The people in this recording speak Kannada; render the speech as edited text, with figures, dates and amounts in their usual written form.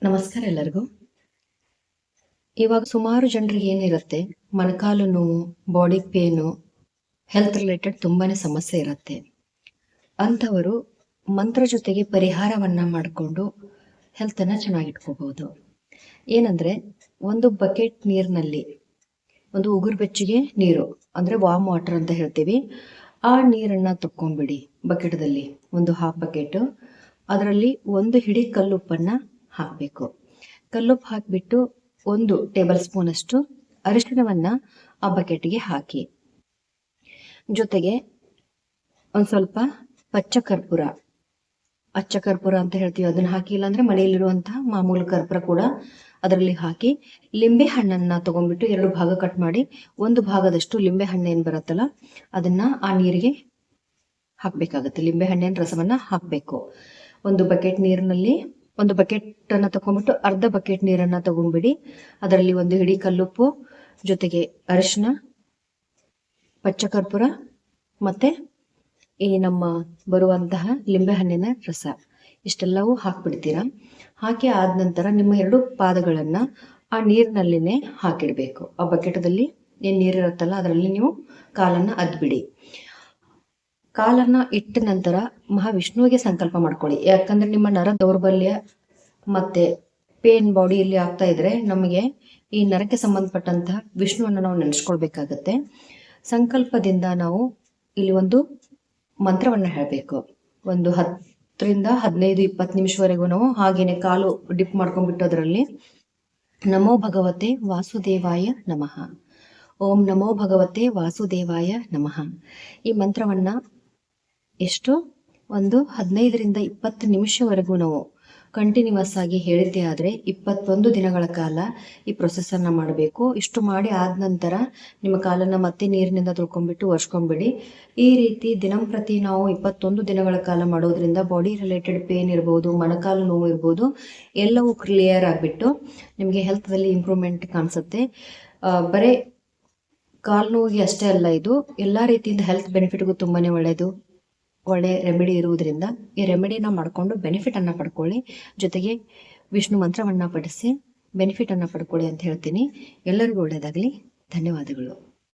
ನಮಸ್ಕಾರ ಎಲ್ಲರಿಗೂ. ಇವಾಗ ಸುಮಾರು ಜನರಿಗೆ ಏನಿರುತ್ತೆ, ಮೊಣಕಾಲು ನೋವು, ಬಾಡಿ ಪೇನು, ಹೆಲ್ತ್ ರಿಲೇಟೆಡ್ ತುಂಬಾನೇ ಸಮಸ್ಯೆ ಇರುತ್ತೆ. ಅಂಥವರು ಮಂತ್ರ ಜೊತೆಗೆ ಪರಿಹಾರವನ್ನ ಮಾಡಿಕೊಂಡು ಹೆಲ್ತನ್ನು ಚೆನ್ನಾಗಿಟ್ಕೋಬಹುದು. ಏನಂದ್ರೆ, ಒಂದು ಬಕೆಟ್ ನೀರಿನಲ್ಲಿ ಒಂದು ಉಗುರು ಬೆಚ್ಚಗೆ ನೀರು ಅಂದ್ರೆ ವಾಮ್ ವಾಟರ್ ಅಂತ ಹೇಳ್ತೀವಿ, ಆ ನೀರನ್ನ ತಕ್ಕೊಂಡ್ಬಿಡಿ. ಬಕೆಟ್ದಲ್ಲಿ ಒಂದು ಹಾಫ್ ಬಕೆಟ್, ಅದರಲ್ಲಿ ಒಂದು ಹಿಡಿ ಕಲ್ಲುಪ್ಪನ್ನ ಹಾಕಬೇಕು. ಕಲ್ಲುಪ್ಪು ಹಾಕಿಬಿಟ್ಟು 1 ಟೇಬಲ್ ಸ್ಪೂನ್ ಅಷ್ಟು ಅರಿಶಿಣವನ್ನ ಆ ಬಕೆಟ್ಗೆ ಹಾಕಿ, ಜೊತೆಗೆ ಒಂದು ಸ್ವಲ್ಪ ಅಚ್ಚ ಕರ್ಪೂರ ಅಂತ ಹೇಳ್ತೀವಿ, ಅದನ್ನ ಹಾಕಿ. ಇಲ್ಲಾಂದ್ರೆ ಮನೆಯಲ್ಲಿರುವಂತಹ ಮಾಮೂಲು ಕರ್ಪೂರ ಕೂಡ ಅದರಲ್ಲಿ ಹಾಕಿ, ಲಿಂಬೆ ಹಣ್ಣನ್ನ ತಗೊಂಡ್ಬಿಟ್ಟು 2 ಭಾಗ ಕಟ್ ಮಾಡಿ, ಒಂದು ಭಾಗದಷ್ಟು ಲಿಂಬೆ ಹಣ್ಣು ಏನ್ ಬರುತ್ತಲ್ಲ ಅದನ್ನ ಆ ನೀರಿಗೆ ಹಾಕ್ಬೇಕಾಗತ್ತೆ. ಲಿಂಬೆ ಹಣ್ಣಿನ ರಸವನ್ನ ಹಾಕ್ಬೇಕು. ಒಂದು ಬಕೆಟ್ ನೀರಿನಲ್ಲಿ ಒಂದು ಬಕೆಟ್ ಅನ್ನ ತಗೊಂಡ್ಬಿಟ್ಟು ಅರ್ಧ ಬಕೆಟ್ ನೀರನ್ನ ತಗೊಂಡ್ಬಿಡಿ. ಅದರಲ್ಲಿ ಒಂದು ಹಿಡಿ ಕಲ್ಲುಪ್ಪು, ಜೊತೆಗೆ ಅರಿಶಿನ, ಪಚ್ಚ ಕರ್ಪೂರ ಮತ್ತೆ ಈ ನಮ್ಮ ಬರುವಂತಹ ಲಿಂಬೆ ಹಣ್ಣಿನ ರಸ, ಇಷ್ಟೆಲ್ಲವೂ ಹಾಕ್ಬಿಡ್ತೀರಾ. ಹಾಕಿ ಆದ ನಂತರ ನಿಮ್ಮ 2 ಪಾದಗಳನ್ನ ಆ ನೀರಿನಲ್ಲಿನೇ ಹಾಕಿಡ್ಬೇಕು. ಆ ಬಕೆಟದಲ್ಲಿ ಏನ್ ನೀರಿರುತ್ತಲ್ಲ ಅದರಲ್ಲಿ ನೀವು ಕಾಲನ್ನ ಅದ್ಬಿಡಿ. ಕಾಲನ್ನ ಇಟ್ಟ ನಂತರ ಮಹಾವಿಷ್ಣುವಿಗೆ ಸಂಕಲ್ಪ ಮಾಡ್ಕೊಳ್ಳಿ. ಯಾಕಂದ್ರೆ ನಿಮ್ಮ ನರ ದೌರ್ಬಲ್ಯ ಮತ್ತೆ ಪೇನ್ ಬಾಡಿಯಲ್ಲಿ ಆಗ್ತಾ ಇದ್ರೆ ನಮಗೆ ಈ ನರಕ್ಕೆ ಸಂಬಂಧಪಟ್ಟಂತಹ ವಿಷ್ಣುವನ್ನ ನಾವು ನೆನೆಸ್ಕೊಳ್ಬೇಕಾಗತ್ತೆ. ಸಂಕಲ್ಪದಿಂದ ನಾವು ಇಲ್ಲಿ ಒಂದು ಮಂತ್ರವನ್ನ ಹೇಳಬೇಕು. ಒಂದು 10 ರಿಂದ 15, 20 ನಿಮಿಷವರೆಗೂ ನಾವು ಹಾಗೇನೆ ಕಾಲು ಡಿಪ್ ಮಾಡ್ಕೊಂಡ್ಬಿಟ್ಟು ಅದರಲ್ಲಿ ನಮೋ ಭಗವತೆ ವಾಸುದೇವಾಯ ನಮಃ, ಓಂ ನಮೋ ಭಗವತೆ ವಾಸುದೇವಾಯ ನಮಃ, ಈ ಮಂತ್ರವನ್ನ ಎಷ್ಟು ಒಂದು 15 ರಿಂದ 20 ನಿಮಿಷವರೆಗೂ ನಾವು ಕಂಟಿನ್ಯೂಸ್ ಆಗಿ ಹೇಳಿದ್ದೆ ಆದ್ರೆ 21 ದಿನಗಳ ಕಾಲ ಈ ಪ್ರೊಸೆಸ್ ಅನ್ನ ಮಾಡಬೇಕು. ಇಷ್ಟು ಮಾಡಿ ಆದ ನಂತರ ನಿಮ್ಮ ಕಾಲನ್ನ ಮತ್ತೆ ನೀರಿನಿಂದ ತೊಳ್ಕೊಂಡ್ಬಿಟ್ಟು ಒರೆಸ್ಕೊಂಡ್ಬಿಡಿ. ಈ ರೀತಿ ದಿನಂಪ್ರತಿ ನಾವು 21 ದಿನಗಳ ಕಾಲ ಮಾಡೋದ್ರಿಂದ ಬಾಡಿ ರಿಲೇಟೆಡ್ ಪೇನ್ ಇರ್ಬೋದು, ಮೊಣಕಾಲು ನೋವು ಇರ್ಬೋದು, ಎಲ್ಲವೂ ಕ್ಲಿಯರ್ ಆಗಿಬಿಟ್ಟು ನಿಮಗೆ ಹೆಲ್ತ್ದಲ್ಲಿ ಇಂಪ್ರೂವ್ಮೆಂಟ್ ಕಾಣಿಸುತ್ತೆ. ಬರೀ ಕಾಲು ನೋವಿಗೆ ಅಷ್ಟೇ ಅಲ್ಲ, ಇದು ಎಲ್ಲ ರೀತಿಯಿಂದ ಹೆಲ್ತ್ ಬೆನಿಫಿಟ್ಗೂ ತುಂಬಾನೇ ಒಳ್ಳೆ ರೆಮಿಡಿ ಇರುವುದರಿಂದ ಈ ರೆಮಿಡಿನ ಮಾಡಿಕೊಂಡು ಬೆನಿಫಿಟ್ ಅನ್ನ ಪಡ್ಕೊಳ್ಳಿ. ಜೊತೆಗೆ ವಿಷ್ಣು ಮಂತ್ರವನ್ನ ಪಠಿಸಿ ಬೆನಿಫಿಟ್ ಅನ್ನ ಪಡ್ಕೊಳ್ಳಿ ಅಂತ ಹೇಳ್ತೀನಿ. ಎಲ್ಲರಿಗೂ ಒಳ್ಳೆಯದಾಗಲಿ. ಧನ್ಯವಾದಗಳು.